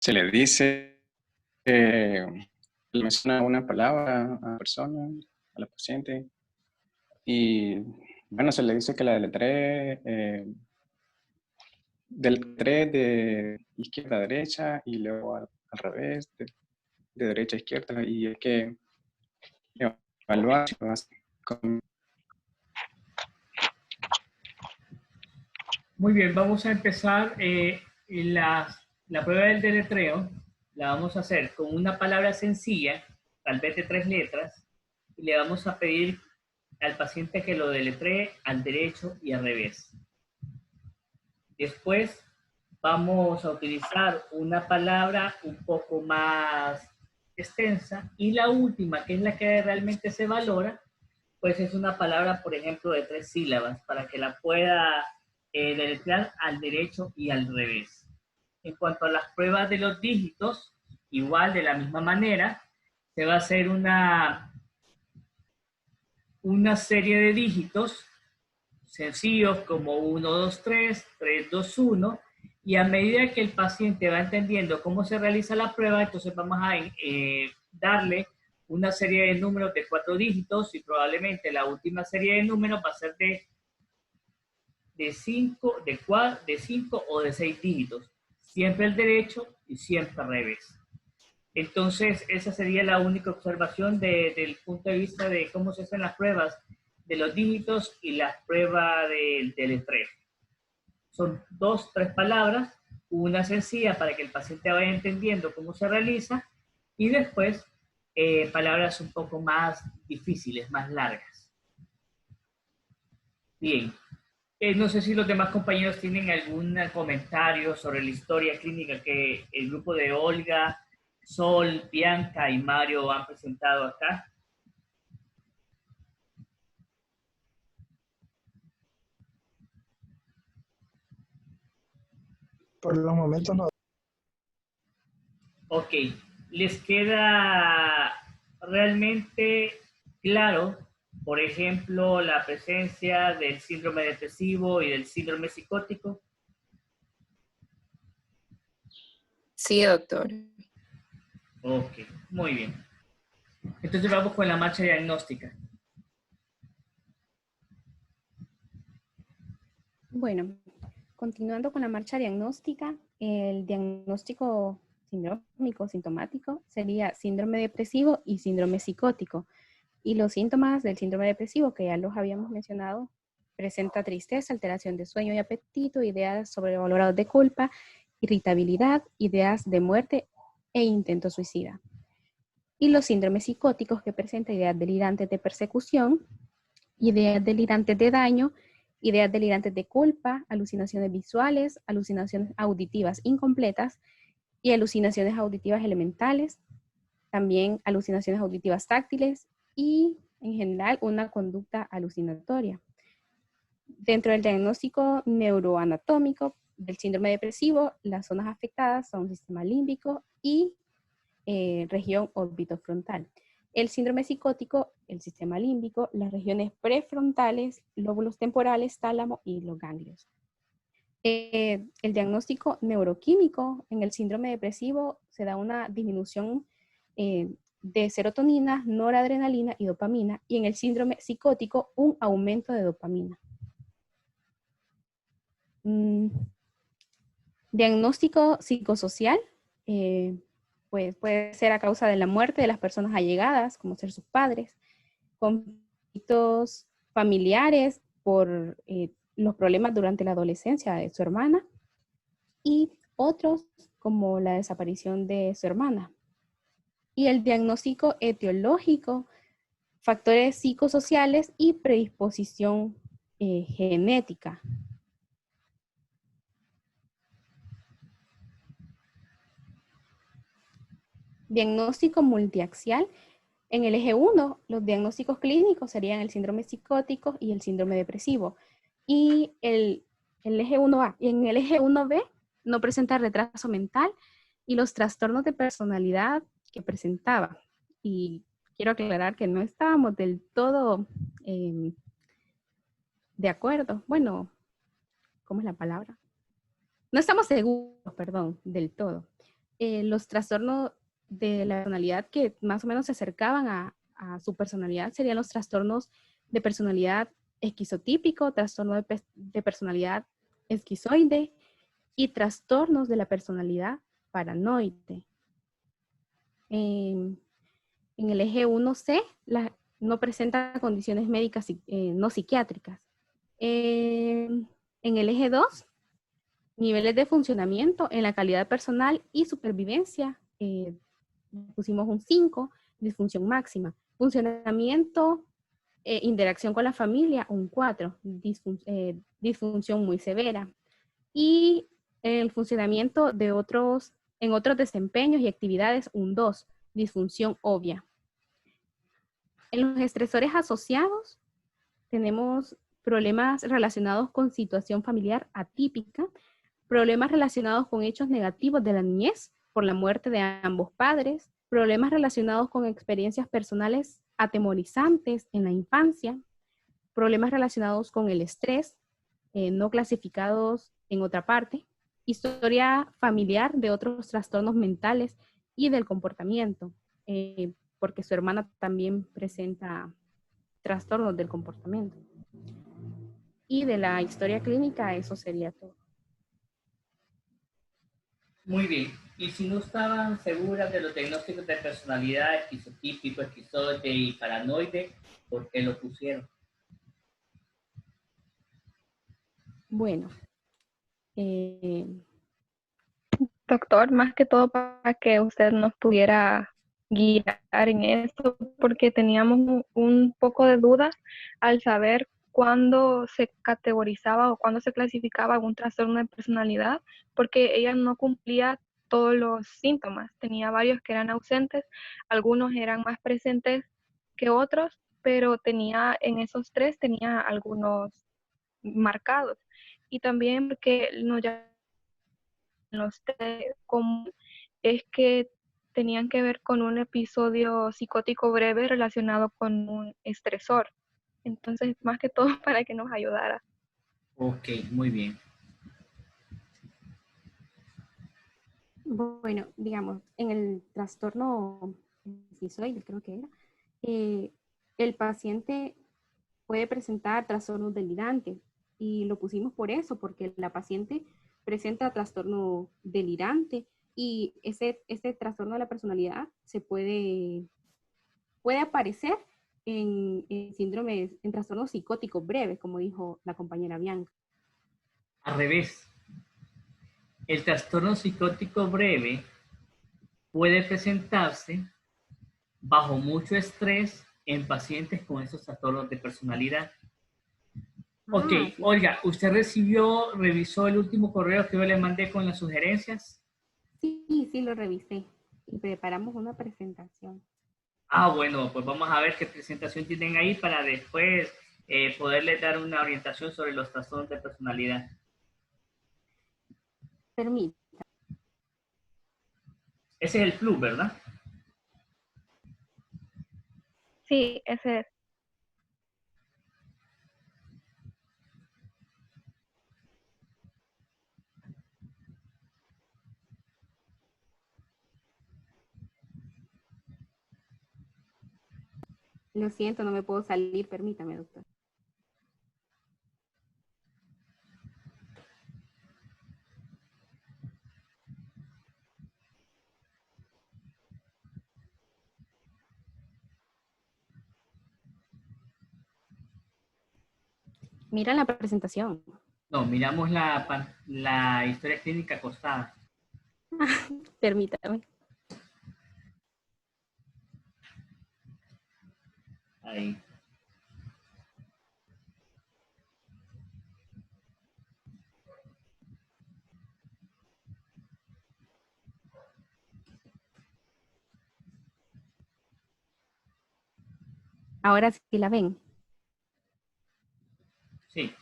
Se le dice, le menciona una palabra a la persona, a la paciente, y bueno, se le dice que la deletree, de izquierda a derecha y luego al revés, de derecha a izquierda, y hay que evaluar si lo hace con... Muy bien, vamos a empezar la prueba del deletreo. La vamos a hacer con una palabra sencilla, tal vez de 3 letras, y le vamos a pedir al paciente que lo deletree al derecho y al revés. Después vamos a utilizar una palabra un poco más extensa, y la última, que es la que realmente se valora, pues es una palabra, por ejemplo, de 3 sílabas, para que la pueda deletrear al derecho y al revés. En cuanto a las pruebas de los dígitos, igual de la misma manera, se va a hacer una serie de dígitos sencillos como 1, 2, 3, 3, 2, 1, y a medida que el paciente va entendiendo cómo se realiza la prueba, entonces vamos a darle una serie de números de 4 dígitos, y probablemente la última serie de números va a ser de 5, de 5 o de 6 dígitos, siempre al derecho y siempre al revés. Entonces, esa sería la única observación desde el punto de vista de cómo se hacen las pruebas de los dígitos y las pruebas del deletreo. Son 2, 3 palabras, una sencilla para que el paciente vaya entendiendo cómo se realiza, y después palabras un poco más difíciles, más largas. Bien, no sé si los demás compañeros tienen algún comentario sobre la historia clínica que el grupo de Olga, Sol, Bianca y Mario han presentado acá. Por los momentos no. Ok, ¿les queda realmente claro, por ejemplo, la presencia del síndrome depresivo y del síndrome psicótico? Sí, doctor. Ok, muy bien. Entonces vamos con la marcha diagnóstica. Bueno, continuando con la marcha diagnóstica, el diagnóstico sindrómico sintomático sería síndrome depresivo y síndrome psicótico. Y los síntomas del síndrome depresivo, que ya los habíamos mencionado, presenta tristeza, alteración de sueño y apetito, ideas sobrevaloradas de culpa, irritabilidad, ideas de muerte e intento suicida. Y los síndromes psicóticos, que presenta ideas delirantes de persecución, ideas delirantes de daño, ideas delirantes de culpa, alucinaciones visuales, alucinaciones auditivas incompletas y alucinaciones auditivas elementales, también alucinaciones auditivas táctiles y, en general, una conducta alucinatoria. Dentro del diagnóstico neuroanatómico del síndrome depresivo, las zonas afectadas son sistema límbico y región orbitofrontal. El síndrome psicótico, el sistema límbico, las regiones prefrontales, lóbulos temporales, tálamo y los ganglios. El diagnóstico neuroquímico en el síndrome depresivo se da una disminución de serotonina, noradrenalina y dopamina, y en el síndrome psicótico un aumento de dopamina. Diagnóstico psicosocial, pues puede ser a causa de la muerte de las personas allegadas, como ser sus padres, conflictos familiares por los problemas durante la adolescencia de su hermana, y otros como la desaparición de su hermana. Y el diagnóstico etiológico, factores psicosociales y predisposición genética. Diagnóstico multiaxial. En el eje 1, los diagnósticos clínicos serían el síndrome psicótico y el síndrome depresivo. Y el eje 1A. Y en el eje 1B, no presenta retraso mental y los trastornos de personalidad que presentaba. Y quiero aclarar que no estábamos del todo de acuerdo. Bueno, ¿cómo es la palabra? No estamos seguros, perdón, del todo. los trastornos de la personalidad que más o menos se acercaban a su personalidad serían los trastornos de personalidad esquizotípico, trastorno de personalidad esquizoide y trastornos de la personalidad paranoide. En el eje 1C no presenta condiciones médicas no psiquiátricas. En el eje 2, niveles de funcionamiento en la calidad personal y supervivencia, pusimos un 5, disfunción máxima. Funcionamiento, interacción con la familia, un 4, disfunción muy severa. Y el funcionamiento en otros desempeños y actividades, un 2, disfunción obvia. En los estresores asociados tenemos problemas relacionados con situación familiar atípica, problemas relacionados con hechos negativos de la niñez por la muerte de ambos padres, problemas relacionados con experiencias personales atemorizantes en la infancia, problemas relacionados con el estrés, no clasificados en otra parte, historia familiar de otros trastornos mentales y del comportamiento, porque su hermana también presenta trastornos del comportamiento. Y de la historia clínica, eso sería todo. Muy bien. Y si no estaban seguras de los diagnósticos de personalidad, esquizotípico, esquizoide y paranoide, ¿por qué lo pusieron? Bueno, Doctor, más que todo para que usted nos pudiera guiar en esto, porque teníamos un poco de dudas al saber cuándo se categorizaba o cuándo se clasificaba un trastorno de personalidad, porque ella no cumplía todos los síntomas. Tenía varios que eran ausentes, algunos eran más presentes que otros, pero tenía en esos 3 tenía algunos marcados. Y también porque nos los común es que tenían que ver con un episodio psicótico breve relacionado con un estresor. Entonces, más que todo para que nos ayudara. Ok, muy bien. bueno, digamos, en el trastorno esquizoide, creo que era, el paciente puede presentar trastornos delirantes y lo pusimos por eso, porque la paciente presenta trastorno delirante y ese trastorno de la personalidad se puede aparecer en síndromes, en trastornos psicóticos breves, como dijo la compañera Bianca. Al revés. El trastorno psicótico breve puede presentarse bajo mucho estrés en pacientes con esos trastornos de personalidad. Ok, Sí. Olga, ¿usted revisó el último correo que yo le mandé con las sugerencias? Sí, lo revisé y preparamos una presentación. Bueno, pues vamos a ver qué presentación tienen ahí para después poderles dar una orientación sobre los trastornos de personalidad. Permítame. Ese es el flu, ¿verdad? Sí, ese es. Lo siento, no me puedo salir, permítame, doctor. Mira la presentación. No, miramos la historia clínica acostada. Permítame. Ahí. Ahora sí la ven. Sí.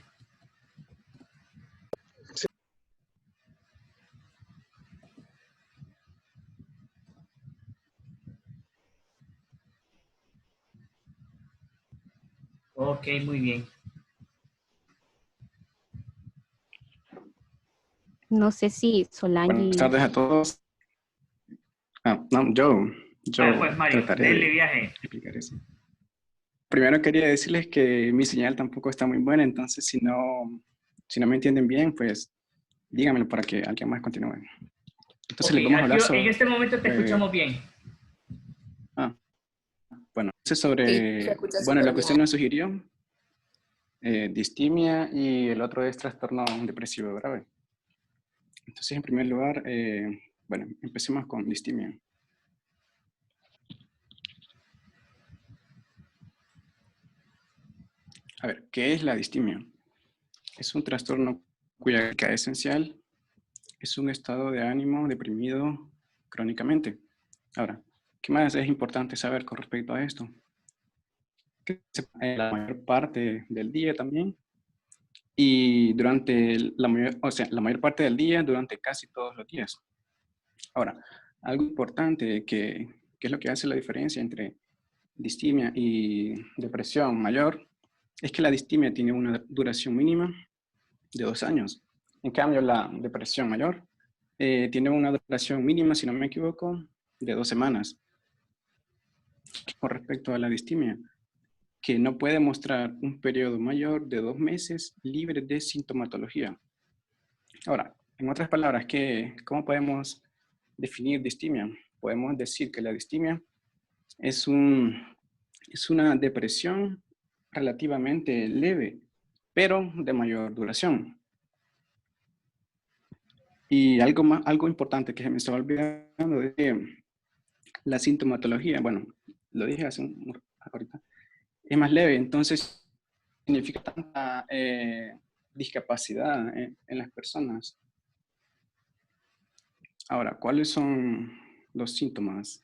Ok, muy bien. No sé si Solange... Buenas tardes a todos. No, yo Pues Mario, trataré denle de viaje. explicar eso. Primero quería decirles que mi señal tampoco está muy buena, entonces si no me entienden bien, pues díganmelo para que alguien más continúe. Entonces Ok, les vamos a hablar en este momento te sobre... escuchamos bien. Bueno, entonces Sí, se sobre... escucha Bueno, súper lo que usted bien. nos sugirió, distimia y el otro es trastorno depresivo grave. Entonces, en primer lugar, bueno, empecemos con distimia. A ver, ¿qué es la distimia? Es un trastorno cuya característica esencial es un estado de ánimo deprimido crónicamente. Ahora, ¿qué más es importante saber con respecto a esto? Que la mayor parte del día también y durante la mayor parte del día durante casi todos los días. Ahora, algo importante que es lo que hace la diferencia entre distimia y depresión mayor es que la distimia tiene una duración mínima de 2 años. En cambio, la depresión mayor tiene una duración mínima, si no me equivoco, de 2 semanas. Con respecto a la distimia, que no puede mostrar un periodo mayor de 2 meses libre de sintomatología. Ahora, en otras palabras, ¿cómo podemos definir distimia? Podemos decir que la distimia es una depresión relativamente leve, pero de mayor duración. Y algo importante que se me estaba olvidando es que la sintomatología, bueno, lo dije ahorita, es más leve, entonces significa tanta discapacidad en las personas. Ahora, ¿cuáles son los síntomas?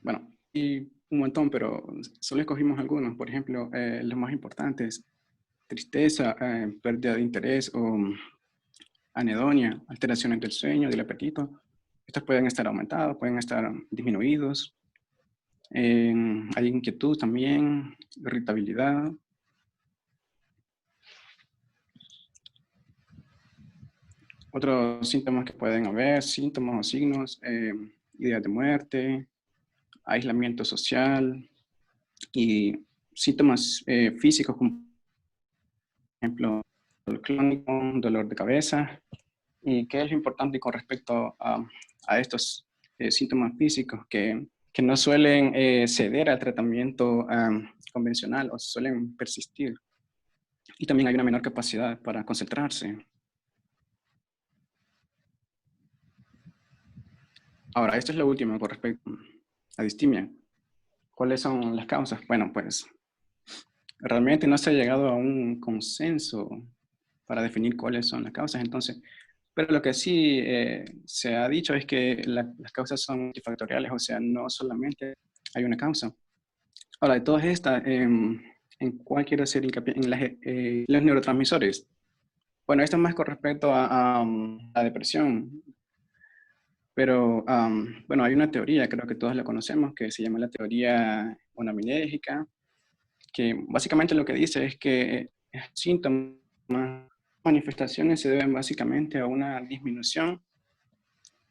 Bueno, y un montón, pero solo escogimos algunos. Por ejemplo, los más importantes: tristeza, pérdida de interés o anedonia, alteraciones del sueño, del apetito. Estos pueden estar aumentados, pueden estar disminuidos. Hay inquietud también, irritabilidad. Otros síntomas que pueden haber, síntomas o signos, ideas de muerte, aislamiento social y síntomas físicos como, por ejemplo, dolor crónico, dolor de cabeza. ¿Y qué es lo importante con respecto a estos síntomas físicos que no suelen ceder al tratamiento convencional o suelen persistir? Y también hay una menor capacidad para concentrarse. Ahora, esto es lo último con respecto a distimia. ¿Cuáles son las causas? Bueno, pues realmente no se ha llegado a un consenso para definir cuáles son las causas. Entonces, pero lo que sí se ha dicho es que las causas son multifactoriales, o sea, no solamente hay una causa. Ahora, de todas estas, ¿en cuál quiero hacer hincapié? En los neurotransmisores. Bueno, esto es más con respecto a la depresión. Pero, bueno, hay una teoría, creo que todos la conocemos, que se llama la teoría monominérgica, que básicamente lo que dice es que síntomas, manifestaciones se deben básicamente a una disminución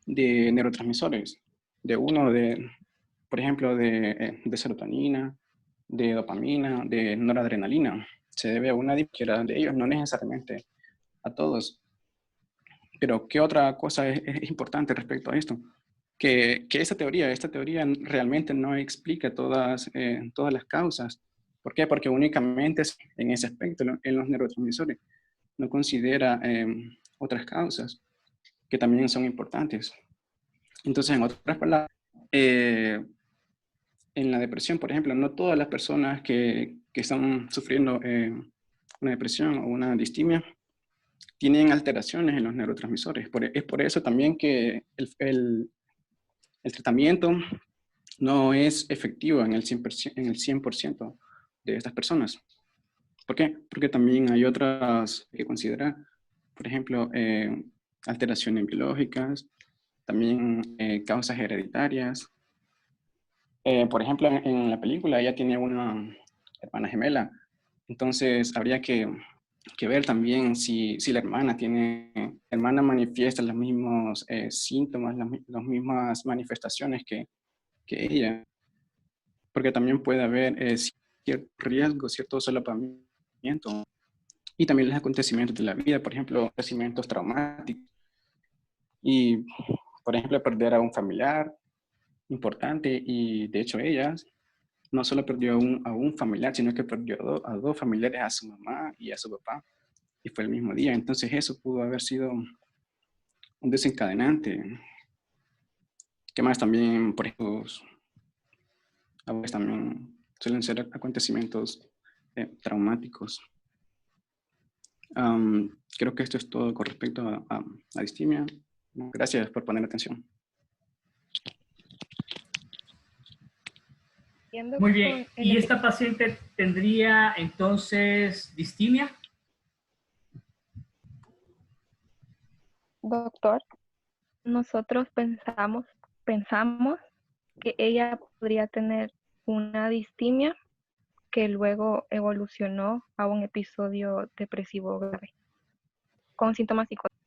de neurotransmisores, por ejemplo, de serotonina, de dopamina, de noradrenalina. Se debe a una disminución de ellos, no necesariamente a todos. Pero, ¿qué otra cosa es importante respecto a esto? Que esta teoría realmente no explica todas las causas. ¿Por qué? Porque únicamente en ese aspecto, en los neurotransmisores, no considera otras causas que también son importantes. Entonces, en otras palabras, en la depresión, por ejemplo, no todas las personas que están sufriendo una depresión o una distimia tienen alteraciones en los neurotransmisores. Es por eso también que el tratamiento no es efectivo en el 100% de estas personas. ¿Por qué? Porque también hay otras que considerar, por ejemplo, alteraciones biológicas, también causas hereditarias. Por ejemplo, en la película ella tiene una hermana gemela, entonces habría que que ver también si la hermana manifiesta los mismos síntomas, las mismas manifestaciones que ella, porque también puede haber cierto riesgo, cierto solapamiento, y también los acontecimientos de la vida, por ejemplo, acontecimientos traumáticos, y por ejemplo, perder a un familiar importante, y de hecho ella no solo perdió a un familiar, sino que perdió a dos familiares, a su mamá y a su papá, y fue el mismo día. Entonces eso pudo haber sido un desencadenante. ¿Qué más? También, por ejemplo, a veces también suelen ser acontecimientos traumáticos. Creo que esto es todo con respecto a distimia. Gracias por poner atención. Muy bien. ¿Y esta paciente tendría entonces distimia? Doctor, nosotros pensamos que ella podría tener una distimia que luego evolucionó a un episodio depresivo grave con síntomas psicóticos.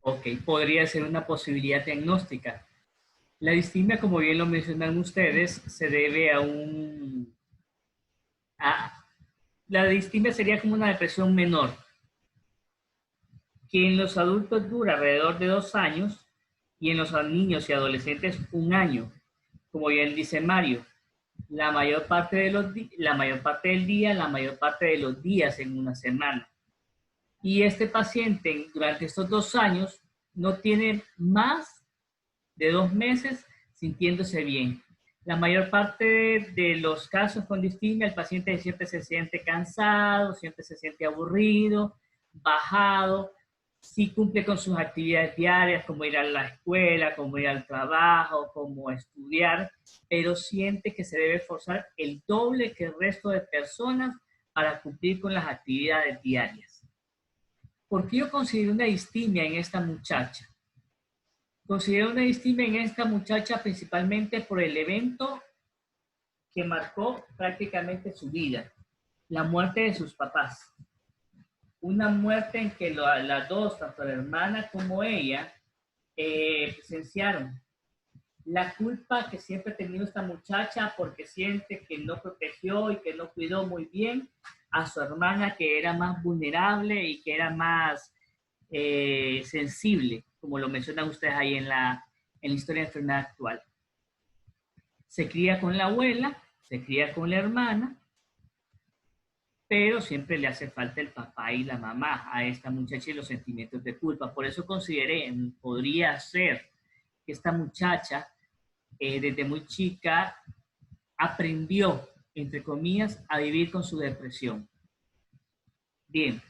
Ok, podría ser una posibilidad diagnóstica. La distimia, como bien lo mencionan ustedes, se debe la distimia sería como una depresión menor, que en los adultos dura alrededor de 2 años y en los niños y adolescentes 1 año. Como bien dice Mario, la mayor parte del día, la mayor parte de los días en una semana. Y este paciente durante estos 2 años no tiene más de 2 meses sintiéndose bien. La mayor parte de los casos con distimia, el paciente siempre se siente cansado, siempre se siente aburrido, bajado, sí cumple con sus actividades diarias, como ir a la escuela, como ir al trabajo, como estudiar, pero siente que se debe esforzar el doble que el resto de personas para cumplir con las actividades diarias. ¿Por qué yo considero una distimia en esta muchacha? Considero una distimia en esta muchacha principalmente por el evento que marcó prácticamente su vida, la muerte de sus papás. Una muerte en que las dos, tanto la hermana como ella, presenciaron. La culpa que siempre ha tenido esta muchacha porque siente que no protegió y que no cuidó muy bien a su hermana, que era más vulnerable y que era más sensible, como lo mencionan ustedes ahí en la historia de enfermedad actual. Se cría con la abuela, se cría con la hermana, pero siempre le hace falta el papá y la mamá a esta muchacha y los sentimientos de culpa. Por eso consideré, podría ser que esta muchacha desde muy chica aprendió, entre comillas, a vivir con su depresión. Bien,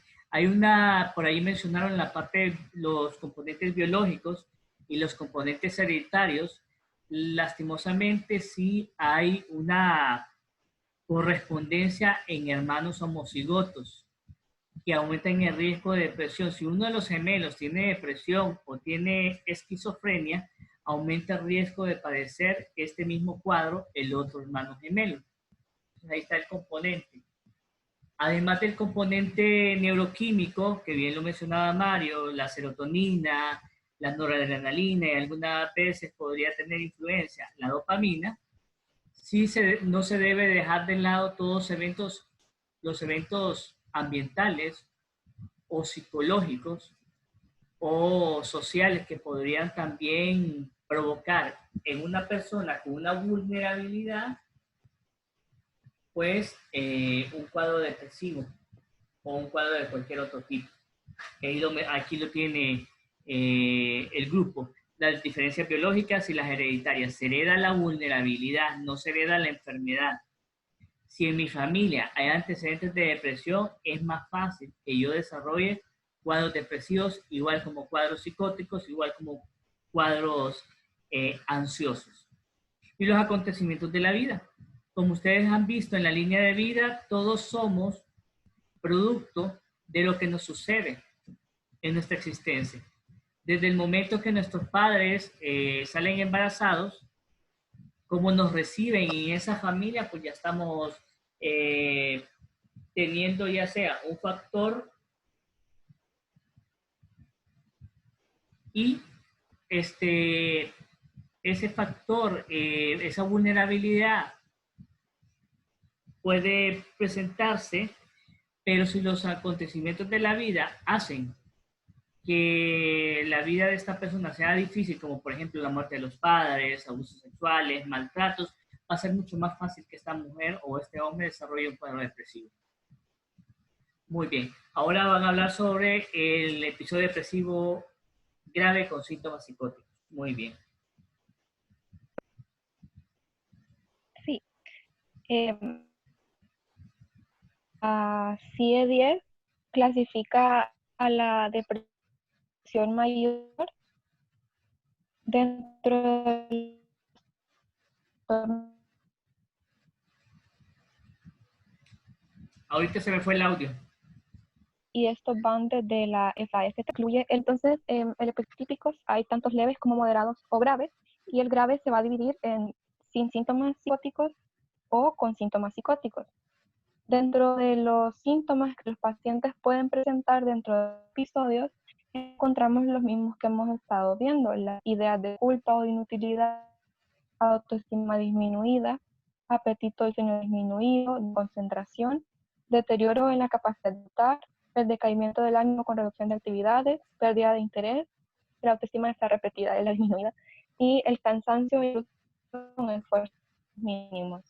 por ahí mencionaron la parte de los componentes biológicos y los componentes hereditarios. Lastimosamente sí hay una correspondencia en hermanos homocigotos que aumentan el riesgo de depresión. Si uno de los gemelos tiene depresión o tiene esquizofrenia, aumenta el riesgo de padecer este mismo cuadro el otro hermano gemelo. Entonces, ahí está el componente. Además del componente neuroquímico, que bien lo mencionaba Mario, la serotonina, la noradrenalina y algunas veces podría tener influencia la dopamina, sí no se debe dejar de lado todos los eventos ambientales o psicológicos o sociales que podrían también provocar en una persona con una vulnerabilidad, pues un cuadro depresivo o un cuadro de cualquier otro tipo. Aquí lo tiene el grupo. Las diferencias biológicas y las hereditarias. Se hereda la vulnerabilidad, no se hereda la enfermedad. Si en mi familia hay antecedentes de depresión, es más fácil que yo desarrolle cuadros depresivos, igual como cuadros psicóticos, igual como cuadros ansiosos. Y los acontecimientos de la vida. Como ustedes han visto en la línea de vida, todos somos producto de lo que nos sucede en nuestra existencia. Desde el momento que nuestros padres salen embarazados, cómo nos reciben en esa familia, pues ya estamos teniendo ya sea un factor Y ese factor, esa vulnerabilidad puede presentarse, pero si los acontecimientos de la vida hacen que la vida de esta persona sea difícil, como por ejemplo la muerte de los padres, abusos sexuales, maltratos, va a ser mucho más fácil que esta mujer o este hombre desarrolle un cuadro depresivo. Muy bien, ahora van a hablar sobre el episodio depresivo grave con síntomas psicóticos. Muy bien. Sí. CIE-10 clasifica a la depresión mayor dentro del... Ahorita se me fue el audio. Y estos van desde la FAS, que incluye, entonces, en episodios típicos hay tantos leves como moderados o graves, y el grave se va a dividir en sin síntomas psicóticos o con síntomas psicóticos. Dentro de los síntomas que los pacientes pueden presentar dentro de episodios, encontramos los mismos que hemos estado viendo: las ideas de culpa o de inutilidad, autoestima disminuida, apetito y sueño disminuido, concentración, deterioro en la capacidad de estar, el decaimiento del ánimo con reducción de actividades, pérdida de interés, la autoestima está repetida, es la disminuida, y el cansancio y con esfuerzos mínimos.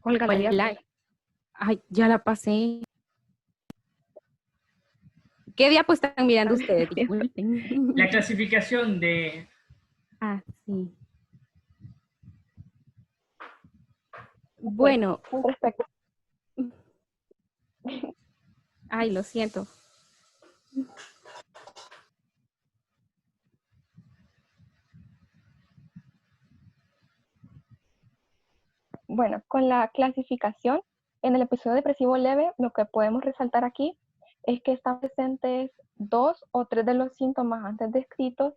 Olga, Hola. Ay, ya la pasé. ¿Qué diapo están mirando ustedes? Disculpen. La clasificación de... Ah, sí. Bueno, Con respecto ay, lo siento. Bueno, con la clasificación, en el episodio depresivo leve, lo que podemos resaltar aquí es que están presentes 2 o 3 de los síntomas antes descritos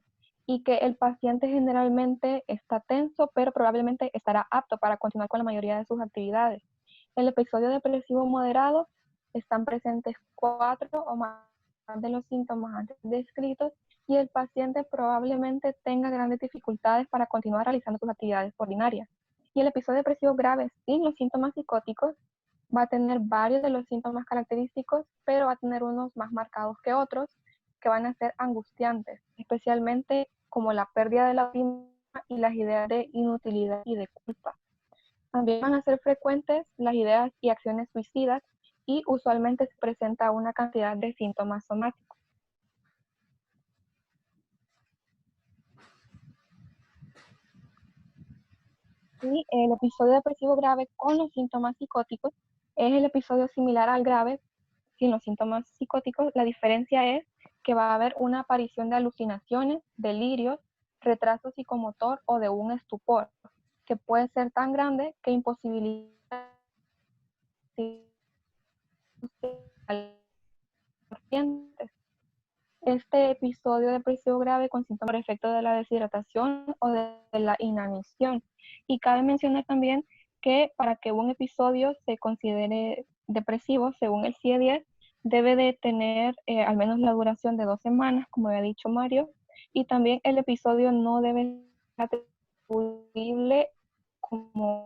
y que el paciente generalmente está tenso, pero probablemente estará apto para continuar con la mayoría de sus actividades. En el episodio depresivo moderado están presentes 4 o más de los síntomas antes descritos y el paciente probablemente tenga grandes dificultades para continuar realizando sus actividades ordinarias. Y el episodio depresivo grave sin los síntomas psicóticos va a tener varios de los síntomas característicos, pero va a tener unos más marcados que otros, que van a ser angustiantes, especialmente como la pérdida de la autoestima y las ideas de inutilidad y de culpa. También van a ser frecuentes las ideas y acciones suicidas y usualmente se presenta una cantidad de síntomas somáticos. Y el episodio depresivo grave con los síntomas psicóticos es el episodio similar al grave sin los síntomas psicóticos. La diferencia es que va a haber una aparición de alucinaciones, delirios, retraso psicomotor o de un estupor, que puede ser tan grande que imposibilita al paciente. Este episodio depresivo grave con síntomas por efecto de la deshidratación o de la inanición. Y cabe mencionar también que para que un episodio se considere depresivo, según el CIE-10, debe de tener al menos la duración de 2 semanas, como había dicho Mario, y también el episodio no debe ser atribuible como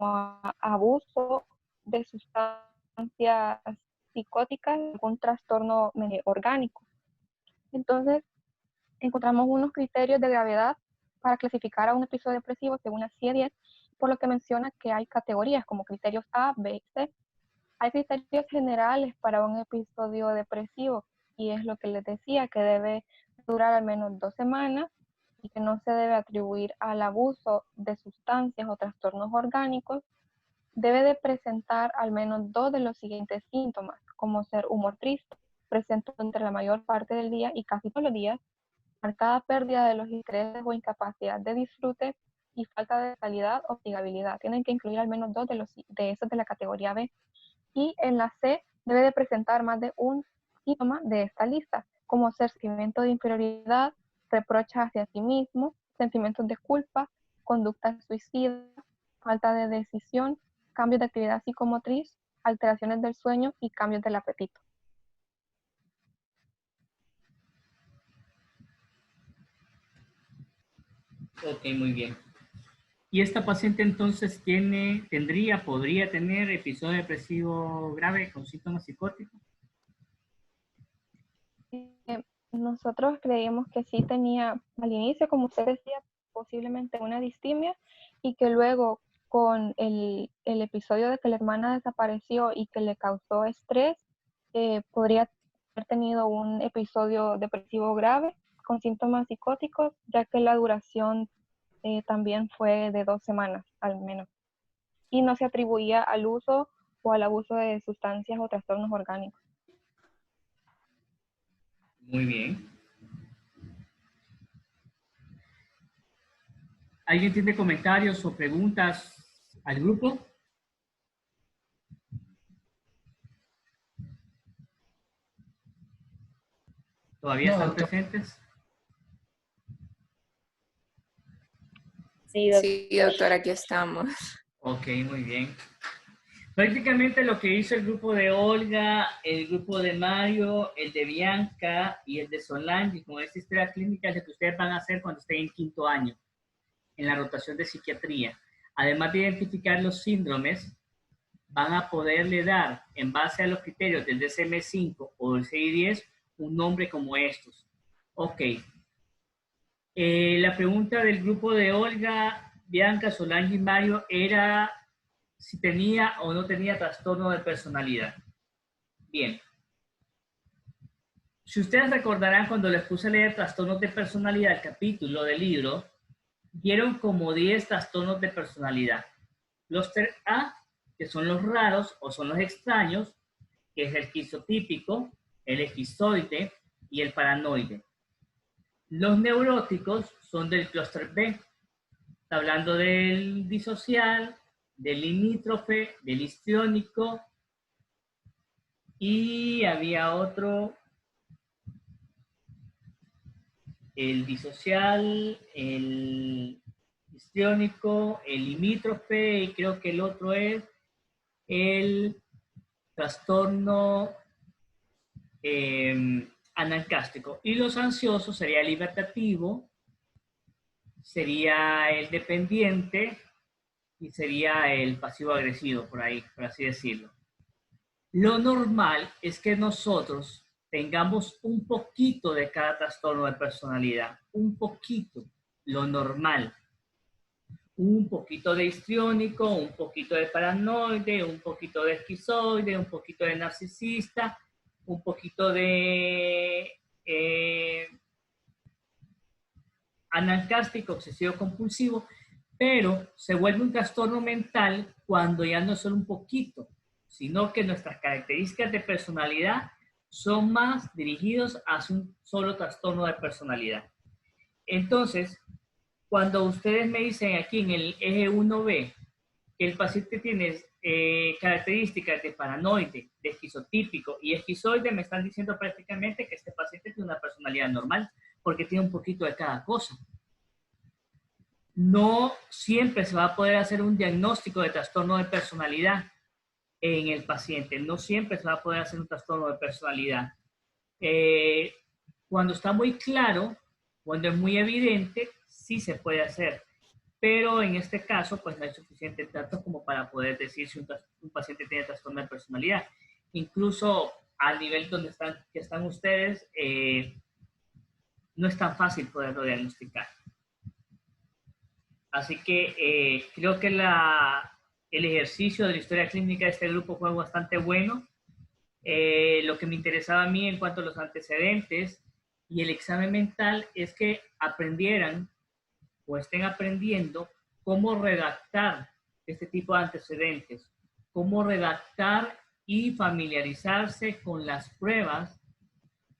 abuso de sustancias psicóticas, algún trastorno orgánico. Entonces, encontramos unos criterios de gravedad para clasificar a un episodio depresivo según la CIE-10, por lo que menciona que hay categorías como criterios A, B y C. Hay criterios generales para un episodio depresivo y es lo que les decía, que debe durar al menos 2 semanas y que no se debe atribuir al abuso de sustancias o trastornos orgánicos. Debe de presentar al menos 2 de los siguientes síntomas, como ser humor triste, presente entre la mayor parte del día y casi todos los días, marcada pérdida de los intereses o incapacidad de disfrute y falta de calidad o fatigabilidad. Tienen que incluir al menos 2 de esos de la categoría B. Y en la C debe de presentar más de un síntoma de esta lista, como ser sentimiento de inferioridad, reproches hacia sí mismo, sentimientos de culpa, conducta suicida, falta de decisión, cambios de actividad psicomotriz, alteraciones del sueño y cambios del apetito. Ok, muy bien. ¿Y esta paciente entonces podría tener episodio depresivo grave con síntomas psicóticos? Nosotros creíamos que sí tenía al inicio, como usted decía, posiblemente una distimia, y que luego con el episodio de que la hermana desapareció y que le causó estrés, podría haber tenido un episodio depresivo grave con síntomas psicóticos, ya que la duración también fue de 2 semanas al menos, y no se atribuía al uso o al abuso de sustancias o trastornos orgánicos. Muy bien. ¿Alguien tiene comentarios o preguntas al grupo? ¿Todavía No, están doctor. presentes? Sí, doctor, aquí estamos. Ok, muy bien. Prácticamente lo que hizo el grupo de Olga, el grupo de Mario, el de Bianca y el de Solange con esta historia clínica es lo que ustedes van a hacer cuando estén en 5º año, en la rotación de psiquiatría. Además de identificar los síndromes, van a poderle dar, en base a los criterios del DSM-5 o del CI-10, un nombre como estos. Ok. La pregunta del grupo de Olga, Bianca, Solange y Mario era si tenía o no tenía trastorno de personalidad. Bien. Si ustedes recordarán cuando les puse a leer trastornos de personalidad, el capítulo del libro, vieron como 10 trastornos de personalidad. Cluster A, que son los raros o son los extraños, que es el esquizotípico, el esquizoide y el paranoide. Los neuróticos son del clúster B. Está hablando del disocial, del limítrofe, del histriónico, y había otro, el disocial, el histriónico, el limítrofe, y creo que el otro es el trastorno anancástico. Y los ansiosos sería el libertativo, sería el dependiente y sería el pasivo-agresivo, por ahí, por así decirlo. Lo normal es que nosotros tengamos un poquito de cada trastorno de personalidad, un poquito, lo normal. Un poquito de histriónico, un poquito de paranoide, un poquito de esquizoide, un poquito de narcisista, un poquito de anancástico, obsesivo compulsivo, pero se vuelve un trastorno mental cuando ya no es solo un poquito, sino que nuestras características de personalidad son más dirigidos hacia un solo trastorno de personalidad. Entonces, cuando ustedes me dicen aquí en el eje 1B que el paciente tiene características de paranoide, de esquizotípico y esquizoide, me están diciendo prácticamente que este paciente tiene una personalidad normal porque tiene un poquito de cada cosa. No siempre se va a poder hacer un diagnóstico de trastorno de personalidad en el paciente. No siempre se va a poder hacer un trastorno de personalidad. Cuando está muy claro, cuando es muy evidente, sí se puede hacer. Pero en este caso, pues no hay suficientes datos como para poder decir si un paciente tiene trastorno de personalidad. Incluso al nivel donde están ustedes, no es tan fácil poderlo diagnosticar. Así que creo que el ejercicio de la historia clínica de este grupo fue bastante bueno. Lo que me interesaba a mí en cuanto a los antecedentes y el examen mental es que aprendieran o estén aprendiendo cómo redactar este tipo de antecedentes, cómo redactar y familiarizarse con las pruebas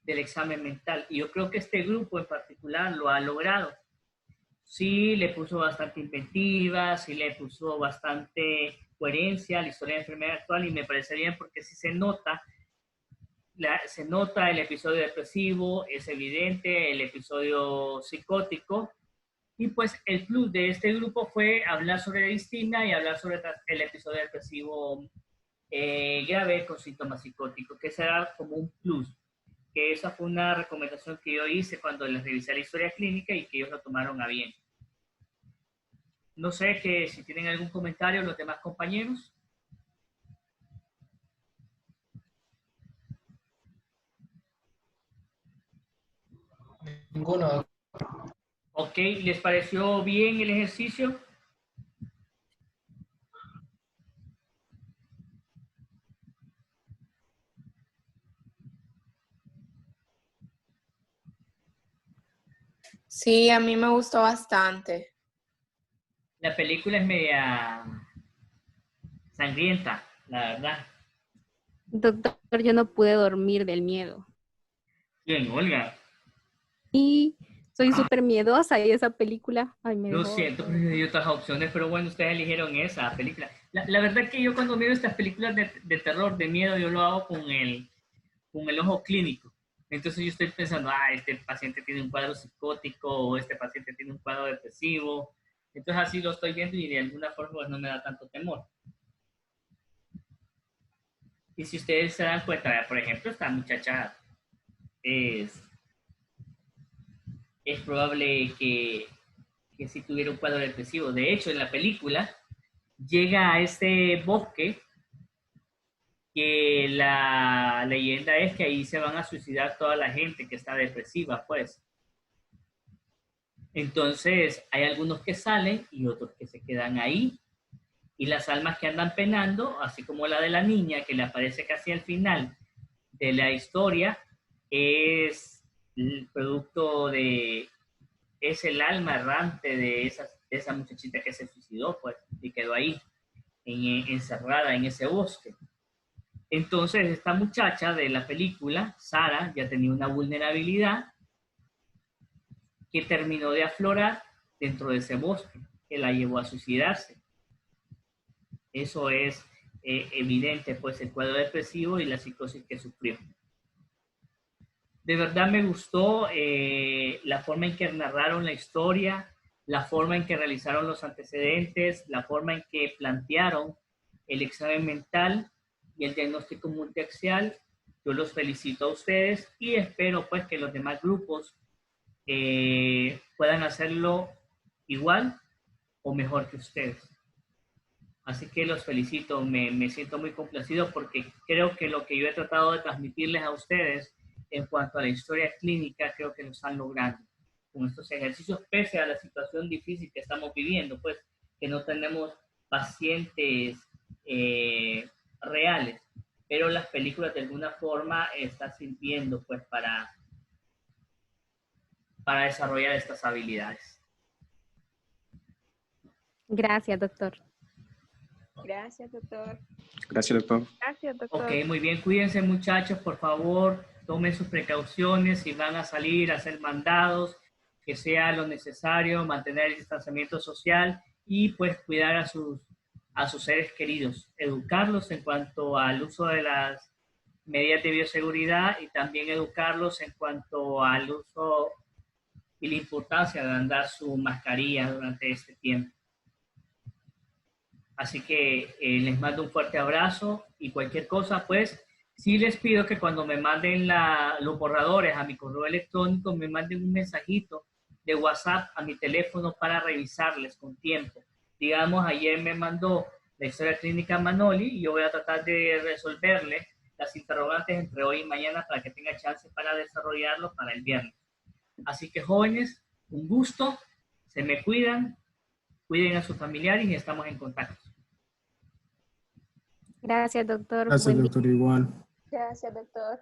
del examen mental. Y yo creo que este grupo en particular lo ha logrado. Sí le puso bastante inventiva, sí le puso bastante coherencia a la historia de enfermedad actual y me parece bien porque sí se nota el episodio depresivo, es evidente el episodio psicótico Y pues el plus de este grupo fue hablar sobre la distimia y hablar sobre el episodio depresivo grave con síntomas psicóticos, que será como un plus. Que esa fue una recomendación que yo hice cuando les revisé la historia clínica y que ellos lo tomaron a bien. No sé que si tienen algún comentario los demás compañeros. Ninguno. Ok, ¿les pareció bien el ejercicio? Sí, a mí me gustó bastante. La película es media sangrienta, la verdad. Doctor, yo no pude dormir del miedo. Bien, Olga. Y soy súper miedosa y esa película, ay, me Lo dejó. siento, pero hay otras opciones, pero bueno, ustedes eligieron esa película. La verdad es que yo cuando miro estas películas de terror, de miedo, yo lo hago con el ojo clínico. Entonces yo estoy pensando, este paciente tiene un cuadro psicótico o este paciente tiene un cuadro depresivo. Entonces así lo estoy viendo y de alguna forma pues, no me da tanto temor. Y si ustedes se dan cuenta, por ejemplo, esta muchacha es, es probable que sí tuviera un cuadro depresivo. De hecho, en la película llega a este bosque que la leyenda es que ahí se van a suicidar toda la gente que está depresiva, pues. Entonces, hay algunos que salen y otros que se quedan ahí. Y las almas que andan penando, así como la de la niña que le aparece casi al final de la historia, es el producto de, es el alma errante de esa muchachita que se suicidó, pues, y quedó ahí, encerrada en ese bosque. Entonces, esta muchacha de la película, Sara, ya tenía una vulnerabilidad que terminó de aflorar dentro de ese bosque, que la llevó a suicidarse. Eso es evidente, pues, el cuadro depresivo y la psicosis que sufrió. De verdad me gustó la forma en que narraron la historia, la forma en que realizaron los antecedentes, la forma en que plantearon el examen mental y el diagnóstico multiaxial. Yo los felicito a ustedes y espero pues que los demás grupos puedan hacerlo igual o mejor que ustedes. Así que los felicito, me siento muy complacido porque creo que lo que yo he tratado de transmitirles a ustedes en cuanto a la historia clínica, creo que lo están logrando con estos ejercicios, pese a la situación difícil que estamos viviendo, pues que no tenemos pacientes reales, pero las películas de alguna forma están sirviendo pues para desarrollar estas habilidades. Gracias, doctor. Gracias, doctor. Gracias, doctor. Gracias, doctor. Ok, muy bien, cuídense muchachos, por favor, tomen sus precauciones, si van a salir a hacer mandados, que sea lo necesario, mantener el distanciamiento social y pues cuidar a sus seres queridos, educarlos en cuanto al uso de las medidas de bioseguridad y también educarlos en cuanto al uso y la importancia de andar su mascarilla durante este tiempo. Así que les mando un fuerte abrazo y cualquier cosa, pues, sí les pido que cuando me manden los borradores a mi correo electrónico, me manden un mensajito de WhatsApp a mi teléfono para revisarles con tiempo. Digamos, ayer me mandó la historia clínica Manoli y yo voy a tratar de resolverle las interrogantes entre hoy y mañana para que tenga chance para desarrollarlo para el viernes. Así que jóvenes, un gusto, se me cuidan, cuiden a sus familiares y estamos en contacto. Gracias, doctor. Gracias, doctor, igual. Gracias, doctor.